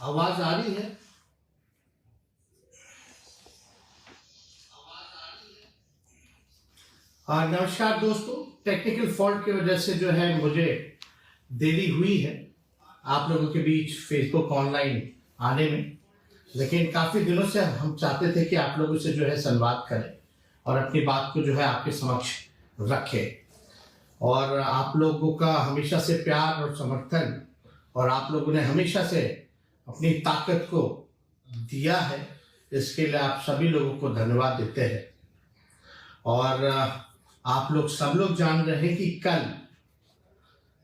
आवाज आ रही है? नमस्कार दोस्तों, टेक्निकल फॉल्ट की वजह से जो है मुझे देरी हुई है आप लोगों के बीच फेसबुक ऑनलाइन आने में। लेकिन काफी दिनों से हम चाहते थे कि आप लोगों से जो है संवाद करें और अपनी बात को जो है आपके समक्ष रखें। और आप लोगों का हमेशा से प्यार और समर्थन और आप लोगों ने हमेशा से अपनी ताकत को दिया है, इसके लिए आप सभी लोगों को धन्यवाद देते हैं। और आप लोग सब लोग जान रहे हैं कि कल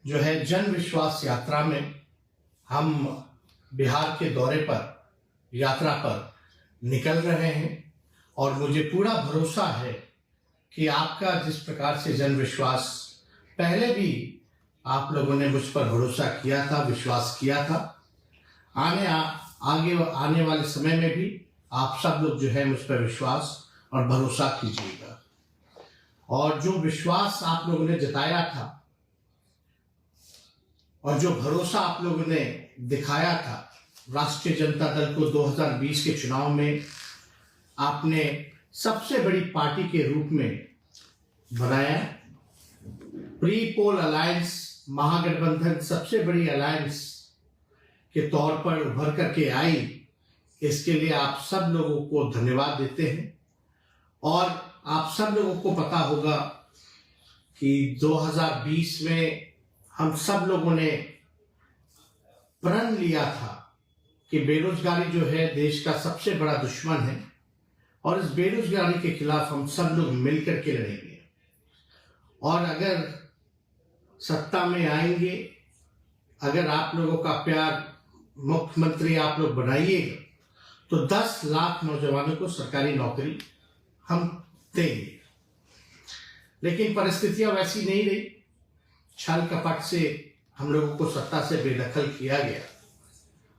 जो है जन विश्वास यात्रा में हम बिहार के दौरे पर यात्रा पर निकल रहे हैं और मुझे पूरा भरोसा है कि आपका जिस प्रकार से जन विश्वास पहले भी आप लोगों ने मुझ पर भरोसा किया था, विश्वास किया था, आगे आने वाले समय में भी आप सब लोग जो है मुझ पर विश्वास और भरोसा कीजिएगा। और जो विश्वास आप लोगों ने जताया था और जो भरोसा आप लोगों ने दिखाया था राष्ट्रीय जनता दल को 2020 के चुनाव में, आपने सबसे बड़ी पार्टी के रूप में बनाया। प्री पोल अलायंस महागठबंधन सबसे बड़ी अलायंस के तौर पर उभर करके आई, इसके लिए आप सब लोगों को धन्यवाद देते हैं। और आप सब लोगों को पता होगा कि 2020 में हम सब लोगों ने प्रण लिया था कि बेरोजगारी जो है देश का सबसे बड़ा दुश्मन है और इस बेरोजगारी के खिलाफ हम सब लोग मिलकर के लड़ेंगे। और अगर सत्ता में आएंगे, अगर आप लोगों का प्यार मुख्यमंत्री आप लोग बनाइएगा तो 10 लाख नौजवानों को सरकारी नौकरी हम देंगे। लेकिन परिस्थितियां वैसी नहीं रही, छल कपट से हम लोगों को सत्ता से बेदखल किया गया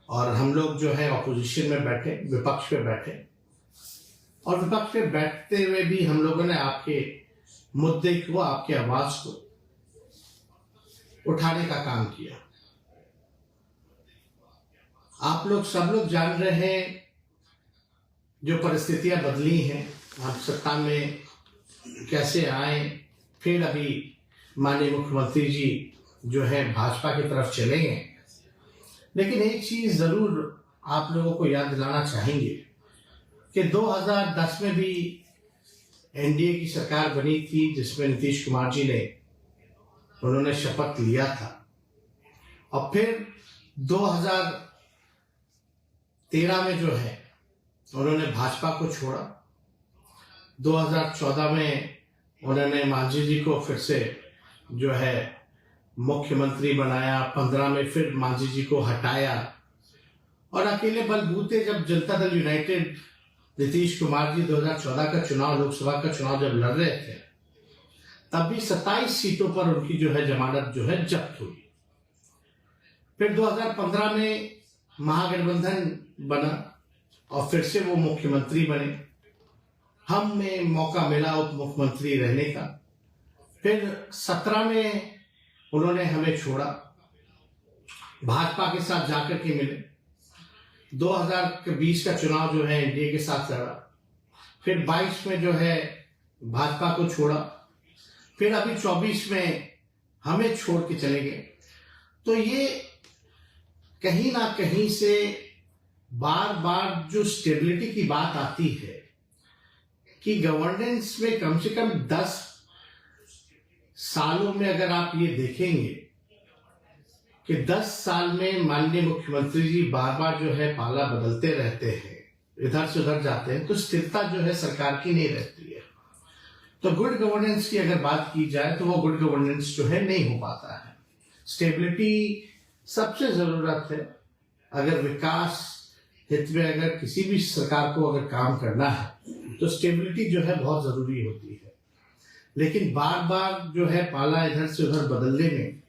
और हम लोग जो है ऑपोजिशन में बैठे, विपक्ष पे बैठे और विपक्ष पे बैठते हुए भी हम लोगों ने आपके मुद्दे को, आपकी आवाज को उठाने का काम किया। आप लोग सब लोग जान रहे हैं जो परिस्थितियां बदली हैं, हम सत्ता में कैसे आए, फिर अभी माननीय मुख्यमंत्री जी जो है भाजपा की तरफ चले गए। लेकिन एक चीज जरूर आप लोगों को याद दिलाना चाहेंगे कि 2010 में भी एनडीए की सरकार बनी थी जिसमें नीतीश कुमार जी ने उन्होंने शपथ लिया था और फिर 2013 में जो है उन्होंने भाजपा को छोड़ा। 2014 में उन्होंने मांझी जी को फिर से जो है मुख्यमंत्री बनाया, 15 में फिर मांझी जी को हटाया और अकेले बलबूते जब जनता दल यूनाइटेड नीतीश कुमार जी 2014 का चुनाव, लोकसभा का चुनाव जब लड़ रहे थे तब भी 27 सीटों पर उनकी जो है जमानत जो है जब्त हुई। फिर 2015 में महागठबंधन बना और फिर से वो मुख्यमंत्री बने, हमें मौका मिला उप मुख्यमंत्री रहने का। फिर 17 में उन्होंने हमें छोड़ा, भाजपा के साथ जाकर के मिले, 2020 का चुनाव जो है एनडीए के साथ लड़ा, फिर 22 में जो है भाजपा को छोड़ा, फिर अभी 24 में हमें छोड़ के चले गए। तो ये कहीं ना कहीं से बार बार जो स्टेबिलिटी की बात आती है कि गवर्नेंस में कम से कम 10 सालों में अगर आप ये देखेंगे कि 10 साल में माननीय मुख्यमंत्री जी बार बार जो है पाला बदलते रहते हैं, इधर से उधर जाते हैं, तो स्थिरता जो है सरकार की नहीं रहती है। तो गुड गवर्नेंस की अगर बात की जाए तो वो गुड गवर्नेंस जो है नहीं हो पाता है। स्टेबिलिटी सबसे जरूरत है। अगर विकास हित में अगर किसी भी सरकार को अगर काम करना है तो स्टेबिलिटी जो है बहुत जरूरी होती है। लेकिन बार बार जो है पाला इधर से उधर बदलने में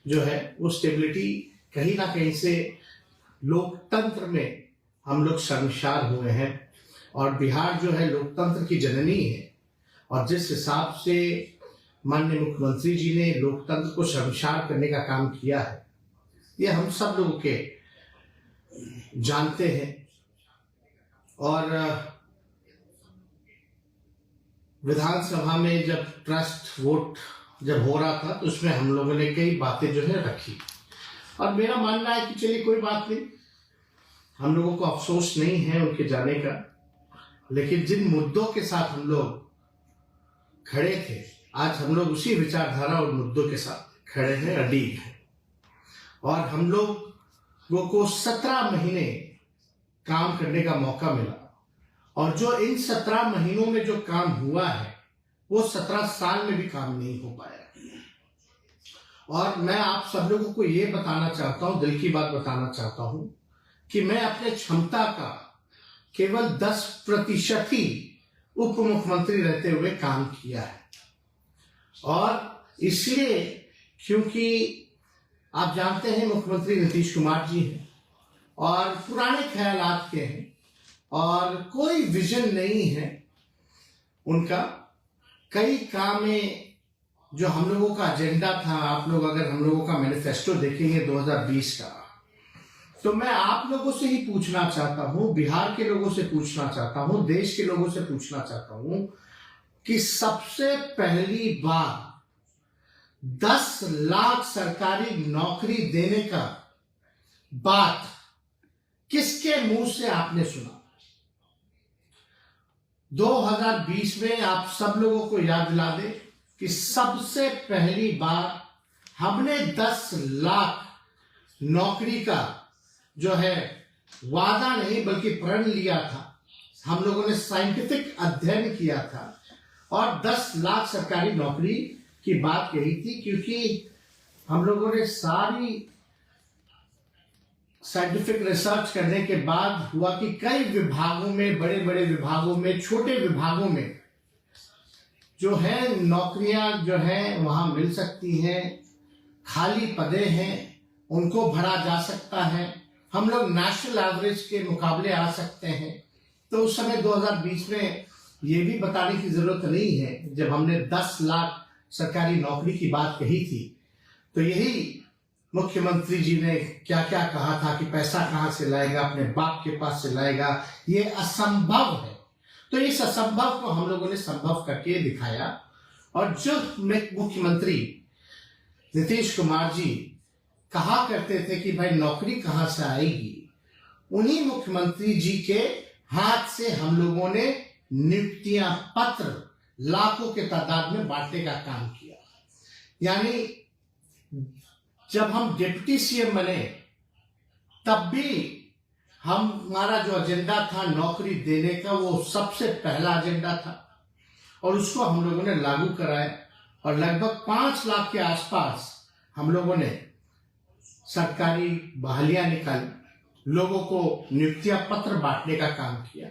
जो है वो स्टेबिलिटी कहीं ना कहीं से लोकतंत्र में हम लोग शर्मसार हुए हैं। और बिहार जो है लोकतंत्र की जननी है और जिस हिसाब से माननीय मुख्यमंत्री जी ने लोकतंत्र को शर्मसार करने का काम किया है, ये हम सब लोगों के जानते हैं। और विधानसभा में जब ट्रस्ट वोट जब हो रहा था तो उसमें हम लोगों ने कई बातें जो है रखी, और मेरा मानना है कि चलिए कोई बात नहीं, हम लोगों को अफसोस नहीं है उनके जाने का, लेकिन जिन मुद्दों के साथ हम लोग खड़े थे, आज हम लोग उसी विचारधारा और मुद्दों के साथ खड़े हैं, अडिग हैं। और हम लोगों को 17 महीने काम करने का मौका मिला, और जो इन 17 महीनों में जो काम हुआ है वो 17 साल में भी काम नहीं हो पाया। और मैं आप सब लोगों को ये बताना चाहता हूं, दिल की बात बताना चाहता हूं, कि मैं अपने क्षमता का केवल 10% ही उप मुख्यमंत्री रहते हुए काम किया है। और इसलिए क्योंकि आप जानते हैं मुख्यमंत्री नीतीश कुमार जी हैं और पुराने ख्यालात के हैं और कोई विजन नहीं है उनका। कई कामें जो हम लोगों का एजेंडा था, आप लोग अगर हम लोगों का मैनिफेस्टो देखेंगे 2020 का, तो मैं आप लोगों से ही पूछना चाहता हूं, बिहार के लोगों से पूछना चाहता हूं, देश के लोगों से पूछना चाहता हूं कि सबसे पहली बार 10 लाख सरकारी नौकरी देने का बात किसके मुंह से आपने सुना? 2020 में आप सब लोगों को याद दिला दे कि सबसे पहली बार हमने 10 लाख नौकरी का जो है वादा नहीं बल्कि प्रण लिया था। हम लोगों ने साइंटिफिक अध्ययन किया था और 10 लाख सरकारी नौकरी की बात कही थी, क्योंकि हम लोगों ने सारी साइंटिफिक रिसर्च करने के बाद हुआ कि कई विभागों में, बड़े बड़े विभागों में, छोटे विभागों में जो है नौकरियां जो है वहां मिल सकती हैं, खाली पदे हैं, उनको भरा जा सकता है, हम लोग नेशनल एवरेज के मुकाबले आ सकते हैं। तो उस समय 2020 में ये भी बताने की जरूरत नहीं है, जब हमने 10 लाख सरकारी नौकरी की बात कही थी तो यही मुख्यमंत्री जी ने क्या क्या कहा था कि पैसा कहां से लाएगा, अपने बाप के पास से लाएगा, ये असंभव है। तो इस असंभव को हम लोगों ने संभव करके दिखाया। और जो मुख्यमंत्री नीतीश कुमार जी कहा करते थे कि भाई नौकरी कहां से आएगी, उन्हीं मुख्यमंत्री जी के हाथ से हम लोगों ने नियुक्तियां पत्र लाखों के तादाद में बांटने का काम किया। यानी जब हम डिप्टी सीएम बने तब भी हमारा जो एजेंडा था नौकरी देने का, वो सबसे पहला एजेंडा था और उसको हम लोगों ने लागू कराया। और लगभग 5 लाख के आसपास हम लोगों ने सरकारी बहालियां निकाली, लोगों को नियुक्तियां पत्र बांटने का काम किया।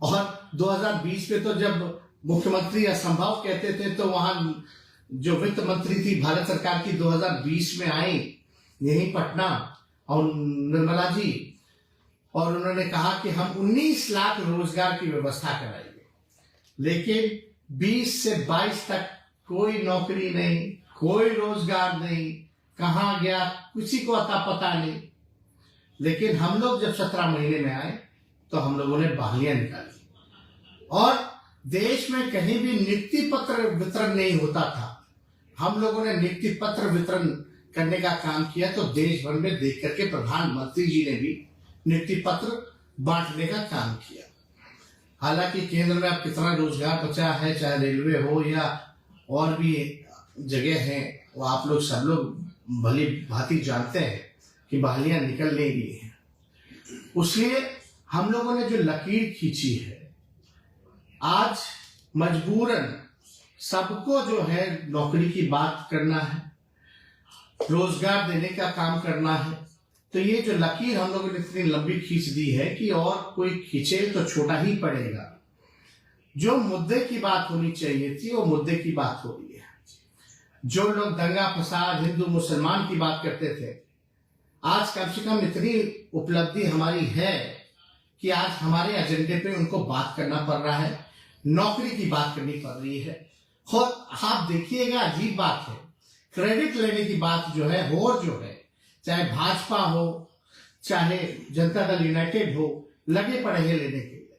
और 2020 में तो जब मुख्यमंत्री असंभव कहते थे तो वहां जो वित्त मंत्री थी भारत सरकार की 2020 में आई यही पटना, और निर्मला जी, और उन्होंने कहा कि हम 19 लाख रोजगार की व्यवस्था कराएंगे। लेकिन 20 से 22 तक कोई नौकरी नहीं, कोई रोजगार नहीं, कहां गया किसी को अता पता नहीं। लेकिन हम लोग जब 17 महीने में आए तो हम लोगों ने बहालियां निकाली और देश में कहीं भी नियुक्ति पत्र वितरण नहीं होता था, हम लोगों ने नियुक्ति पत्र वितरण करने का काम किया। तो देश भर में देख करके प्रधानमंत्री जी ने भी नियुक्ति पत्र बांटने का काम किया। हालांकि केंद्र में अब कितना रोजगार बचा है, चाहे रेलवे हो या और भी जगह है, वो आप लोग सब लोग भली भांति जानते हैं कि बहालियां निकल नहीं रही है। इसलिए हम लोगों ने जो लकीर खींची है, आज मजबूरन सबको जो है नौकरी की बात करना है, रोजगार देने का काम करना है। तो ये जो लकीर हम लोगों ने इतनी लंबी खींच दी है कि और कोई खींचे तो छोटा ही पड़ेगा। जो मुद्दे की बात होनी चाहिए थी वो मुद्दे की बात हो रही है। जो लोग दंगा फसाद हिंदू मुसलमान की बात करते थे, आज कम से कम इतनी उपलब्धि हमारी है कि आज हमारे एजेंडे पे उनको बात करना पड़ रहा है, नौकरी की बात करनी पड़ रही है। और आप देखिएगा अजीब बात है, क्रेडिट लेने की बात जो है, चाहे भाजपा हो, चाहे जनता दल यूनाइटेड हो, लगे पड़े हैं लेने के लिए।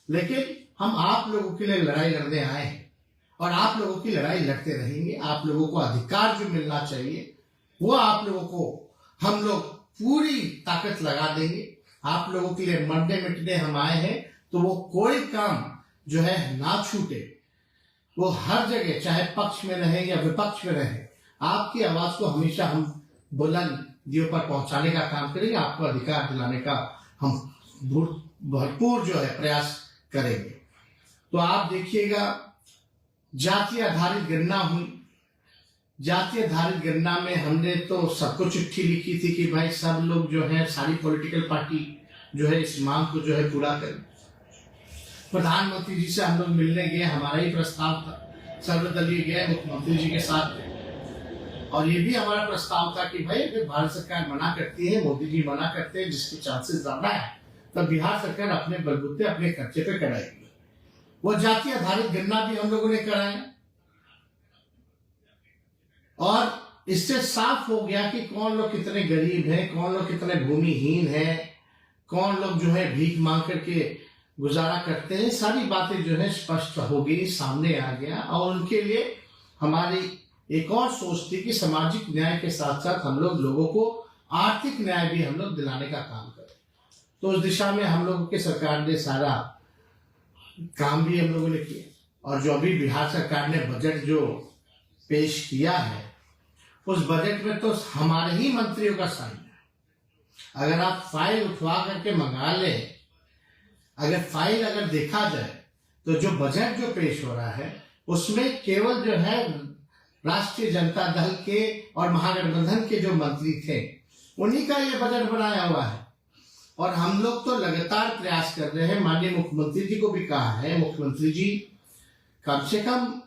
लेकिन हम आप लोगों के लिए लड़ाई लड़ने आए हैं और आप लोगों की लड़ाई लड़ते रहेंगे। आप लोगों को अधिकार जो मिलना चाहिए वो आप लोगों को हम लोग पूरी ताकत लगा देंगे। आप लोगों के लिए मरने मिटने हम आए हैं, तो वो कोई काम जो है ना छूटे। वो हर जगह, चाहे पक्ष में रहे या विपक्ष में रहे, आपकी आवाज को हमेशा हम बुलंदियों पर पहुंचाने का काम करेंगे। आपको अधिकार दिलाने का हम भरपूर जो है प्रयास करेंगे। तो आप देखिएगा, जाति आधारित गणना हुई। जाति आधारित गणना में हमने तो सबको चिट्ठी लिखी थी कि भाई सब लोग जो है, सारी पॉलिटिकल पार्टी जो है इस मांग को जो है पूरा करें। प्रधानमंत्री जी से हम लोग मिलने गए, हमारा ही प्रस्ताव था, सर्वदलीय गए मुख्यमंत्री जी के साथ। और ये भी हमारा प्रस्ताव था कि भाई अगर भारत सरकार मना करती है, मोदी जी मना करते हैं, जिसके चांसेस ज्यादा है, तब बिहार सरकार अपने बलबूते अपने खर्चे पे कराएगी। वो जाति आधारित गणना भी हम लोगों ने कराया और इससे साफ हो गया कि कौन लोग कितने गरीब हैं, कौन लोग कितने भूमिहीन हैं, कौन लोग जो है भीख मांग करके गुजारा करते हैं। सारी बातें जो है स्पष्ट हो गई, सामने आ गया। और उनके लिए हमारी एक और सोच थी कि सामाजिक न्याय के साथ साथ हम लोग लोगों को आर्थिक न्याय भी हम लोग दिलाने का काम करें। तो उस दिशा में हम लोगों की सरकार ने सारा काम भी हम लोगों ने किया। और जो अभी बिहार सरकार ने बजट जो पेश किया है, उस बजट में तो हमारे ही मंत्रियों का साइन है। अगर आप फाइल उठवा करके मंगा लें, अगर देखा जाए तो जो बजट जो पेश हो रहा है उसमें केवल जो है राष्ट्रीय जनता दल के और महागठबंधन के जो मंत्री थे उन्हीं का ये बजट बनाया हुआ है। और हम लोग तो लगातार प्रयास कर रहे हैं, माननीय मुख्यमंत्री जी को भी कहा है, मुख्यमंत्री जी कम से कम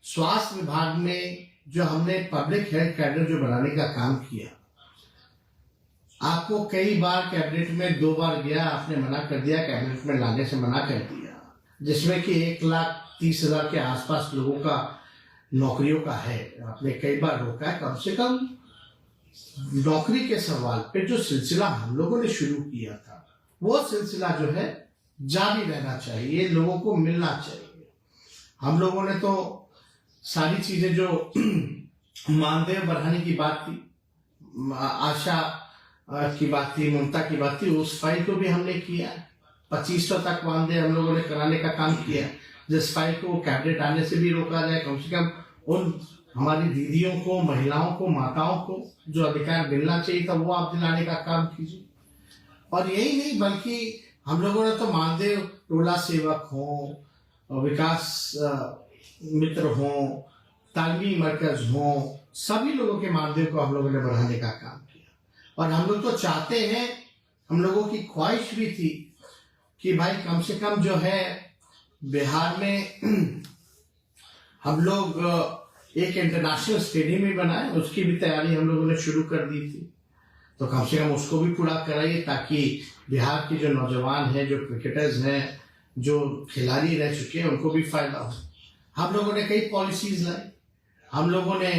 स्वास्थ्य विभाग में जो हमने पब्लिक हेल्थ कैडर जो बनाने का काम किया, आपको कई बार कैबिनेट में 2 बार गया, आपने मना कर दिया, कैबिनेट में लाने से मना कर दिया, जिसमें कि 1,30,000 के आसपास लोगों का नौकरियों का है। आपने कई बार रोका है। कम से कम नौकरी के सवाल पे जो सिलसिला हम लोगों ने शुरू किया था, वो सिलसिला जो है जारी रहना चाहिए, लोगों को मिलना चाहिए। हम लोगों ने तो सारी चीजें जो मानदेय बढ़ाने की बात थी, आशा की बात थी, ममता की बात थी, उस फाइल को भी हमने किया। 2500 तक मानदेय हम लोगों ने कराने का काम किया, जिस फाइल को कैबिनेट आने से भी रोका जाए। कम से कम उन हमारी दीदियों को, महिलाओं को, माताओं को जो अधिकार मिलना चाहिए था वो आप दिलाने का काम कीजिए। और यही नहीं बल्कि हम लोगों ने तो मानदेय टोला सेवक हो, विकास मित्र हो, तालमी मरकज हो, सभी लोगों के मानदेय को हम लोगों ने बढ़ाने का काम किया। और हम लोग तो चाहते हैं, हम लोगों की ख्वाहिश भी थी कि भाई कम से कम जो है बिहार में हम लोग एक इंटरनेशनल स्टेडियम भी बनाए, उसकी भी तैयारी हम लोगों ने शुरू कर दी थी। तो कम से कम उसको भी पूरा कराइए ताकि बिहार के जो नौजवान हैं, जो क्रिकेटर्स हैं, जो खिलाड़ी रह चुके हैं, उनको भी फायदा हो। हम लोगों ने कई पॉलिसीज लाई। हम लोगों ने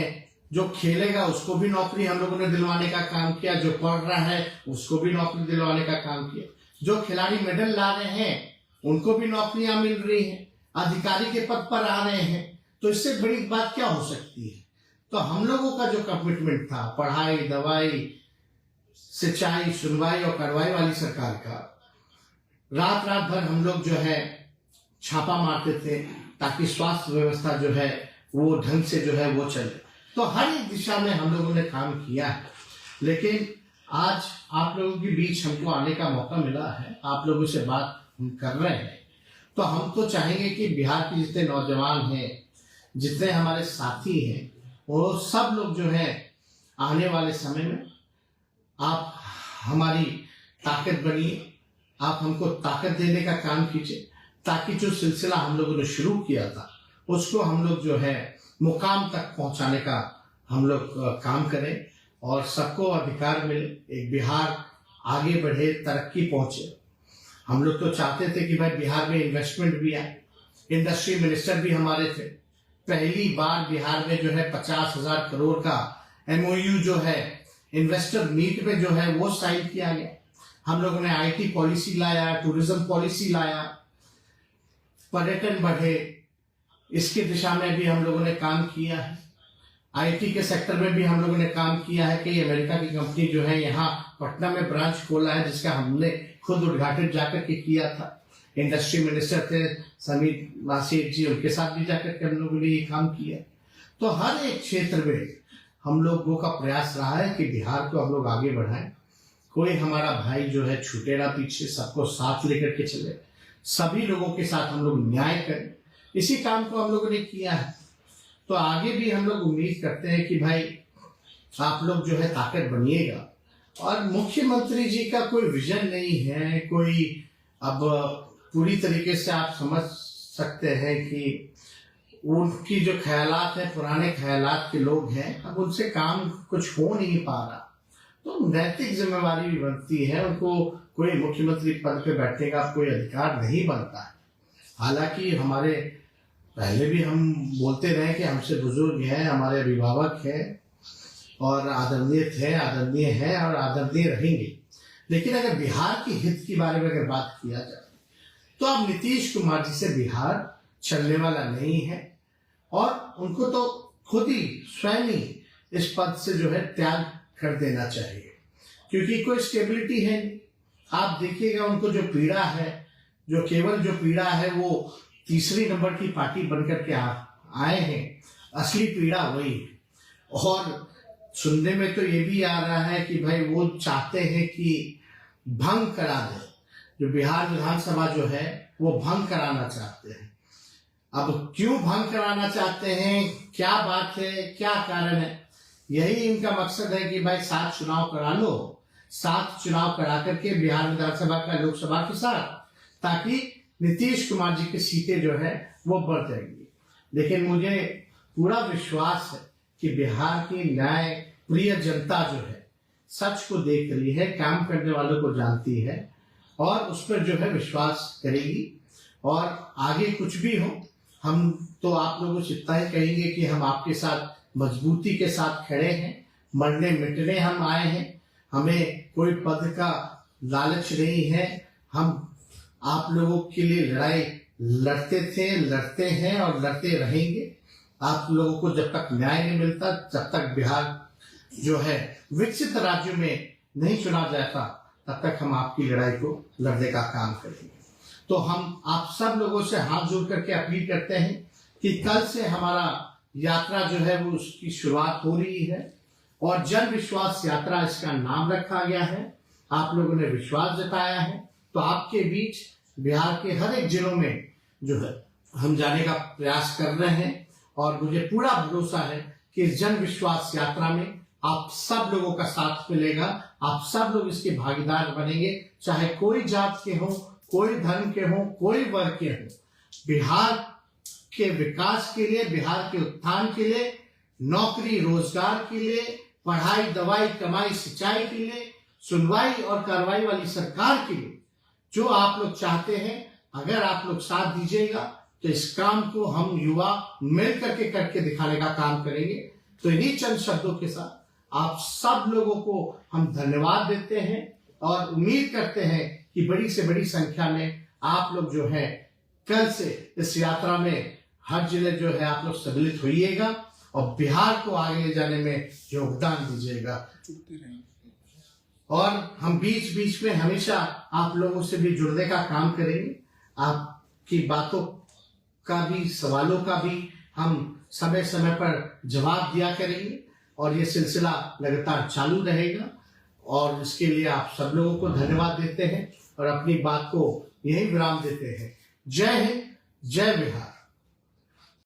जो खेलेगा उसको भी नौकरी हम लोगों ने दिलवाने का काम किया, जो पढ़ रहा है उसको भी नौकरी दिलवाने का काम किया, जो खिलाड़ी मेडल ला रहे हैं उनको भी नौकरियां मिल रही हैं, अधिकारी के पद पर आ रहे हैं। तो इससे बड़ी बात क्या हो सकती है। तो हम लोगों का जो कमिटमेंट था, पढ़ाई, दवाई, सिंचाई, सुनवाई और कार्रवाई वाली सरकार का, रात रात भर हम लोग जो है छापा मारते थे ताकि स्वास्थ्य व्यवस्था जो है वो ढंग से जो है वो चले। तो हर एक दिशा में हम लोगों ने काम किया है। लेकिन आज आप लोगों के बीच हमको आने का मौका मिला है, आप लोगों से बात हम कर रहे हैं, तो हम तो चाहेंगे कि बिहार के जितने नौजवान हैं, जितने हमारे साथी हैं, वो सब लोग जो है आने वाले समय में आप हमारी ताकत बनिए, आप हमको ताकत देने का काम कीजिए ताकि जो सिलसिला हम लोगों ने शुरू किया था उसको हम लोग जो है मुकाम तक पहुंचाने का हम लोग काम करें और सबको अधिकार मिले, एक बिहार आगे बढ़े, तरक्की पहुंचे। हम लोग तो चाहते थे कि भाई बिहार में इन्वेस्टमेंट भी आए। इंडस्ट्री मिनिस्टर भी हमारे थे। पहली बार बिहार में जो है 50,000 करोड़ का MOU जो है इन्वेस्टर मीट में जो है वो साइन किया गया। हम लोगों ने आईटी पॉलिसी लाया, टूरिज्म पॉलिसी लाया, पर्यटन बढ़े, इसकी दिशा में भी हम लोगों ने काम किया है। आईटी के सेक्टर में भी हम लोगों ने काम किया है कि अमेरिका की कंपनी जो है यहाँ पटना में ब्रांच खोला है, जिसका हमने खुद उद्घाटन जाकर के किया था। इंडस्ट्री मिनिस्टर थे समीर नासिर जी, उनके साथ भी जाकर के हम लोगों ने ये काम किया। तो हर एक क्षेत्र में हम लोगों का प्रयास रहा है कि बिहार को हम लोग आगे बढ़ाएं। कोई हमारा भाई जो है छूटे ना पीछे, सबको साथ लेकर के चले, सभी लोगों के साथ हम लोग न्याय करें। इसी काम को हम लोगों ने किया है। तो आगे भी हम लोग उम्मीद करते हैं कि भाई आप लोग जो है ताकत बनिएगा। और मुख्यमंत्री जी का कोई विजन नहीं है, कोई अब पूरी तरीके से आप समझ सकते हैं कि उनकी जो ख्यालात है पुराने ख्यालात के लोग हैं, अब उनसे काम कुछ हो नहीं पा रहा। तो नैतिक जिम्मेवारी भी बनती है, उनको कोई मुख्यमंत्री पद पे बैठने का कोई अधिकार नहीं बनता है। हालांकि हमारे पहले भी हम बोलते रहे कि हमसे बुजुर्ग हैं, हमारे अभिभावक हैं और आदरणीय हैं और आदरणीय रहेंगे। लेकिन अगर बिहार के हित के बारे में अगर बात किया जाए तो अब नीतीश कुमार जी से बिहार चलने वाला नहीं है और उनको तो खुद ही स्वयं ही इस पद से जो है त्याग कर देना चाहिए, क्योंकि कोई स्टेबिलिटी है नहीं। आप देखिएगा उनको जो पीड़ा है, जो केवल जो पीड़ा है वो तीसरी नंबर की पार्टी बनकर के आए हैं, असली पीड़ा वही है। और सुनने में तो ये भी आ रहा है कि भाई वो चाहते हैं कि भंग करा दे, जो बिहार विधानसभा जो है वो भंग कराना चाहते हैं। अब क्यों भंग कराना चाहते हैं, क्या बात है, क्या कारण है? यही इनका मकसद है कि भाई 7 चुनाव करा लो, 7 चुनाव करा करके बिहार विधानसभा का लोकसभा के साथ, ताकि नीतीश कुमार जी की सीटें जो है वो बढ़ जाएंगी। लेकिन मुझे पूरा विश्वास है कि बिहार की न्याय प्रिय जनता जो है सच को देख रही है, काम करने वालों को जानती है और उस पर जो है विश्वास करेगी। और आगे कुछ भी हो, हम तो आप लोगों से इतना ही कहेंगे कि हम आपके साथ मजबूती के साथ खड़े हैं, मरने मिटने हम आए हैं। हमें कोई पद का लालच नहीं है, हम आप लोगों के लिए लड़ाई लड़ते थे, लड़ते हैं और लड़ते रहेंगे। आप लोगों को जब तक न्याय नहीं मिलता, जब तक बिहार जो है विकसित राज्यों में नहीं चुना जाता, तब तक हम आपकी लड़ाई को लड़ने का काम करेंगे। तो हम आप सब लोगों से हाथ जोड़ करके अपील करते हैं कि कल से हमारा यात्रा जो है वो उसकी शुरुआत हो रही है और जन विश्वास यात्रा इसका नाम रखा गया है। आप लोगों ने विश्वास जताया है, तो आपके बीच बिहार के हर एक जिलों में जो है हम जाने का प्रयास कर रहे हैं और मुझे पूरा भरोसा है कि इस जन विश्वास यात्रा में आप सब लोगों का साथ मिलेगा, आप सब लोग इसके भागीदार बनेंगे, चाहे कोई जात के हो, कोई धर्म के हो, कोई वर्ग के हो। बिहार के विकास के लिए, बिहार के उत्थान के लिए, नौकरी रोजगार के लिए, पढ़ाई दवाई कमाई सिंचाई के लिए, सुनवाई और कार्रवाई वाली सरकार के लिए जो आप लोग चाहते हैं, अगर आप लोग साथ दीजिएगा तो इस काम को हम युवा मिल करके करके दिखाने का काम करेंगे। तो इन्हीं चंद शब्दों के साथ आप सब लोगों को हम धन्यवाद देते हैं और उम्मीद करते हैं कि बड़ी से बड़ी संख्या में आप लोग जो है कल से इस यात्रा में हर जिले जो है आप लोग सम्मिलित होइएगा और बिहार को आगे ले जाने में योगदान दीजिएगा। और हम बीच बीच में हमेशा आप लोगों से भी जुड़ने का काम करेंगे, आपकी बातों का भी, सवालों का भी हम समय समय पर जवाब दिया करेंगे और ये सिलसिला लगातार चालू रहेगा। और इसके लिए आप सब लोगों को धन्यवाद देते हैं और अपनी बात को यही विराम देते हैं। जय हिंद, जय बिहार।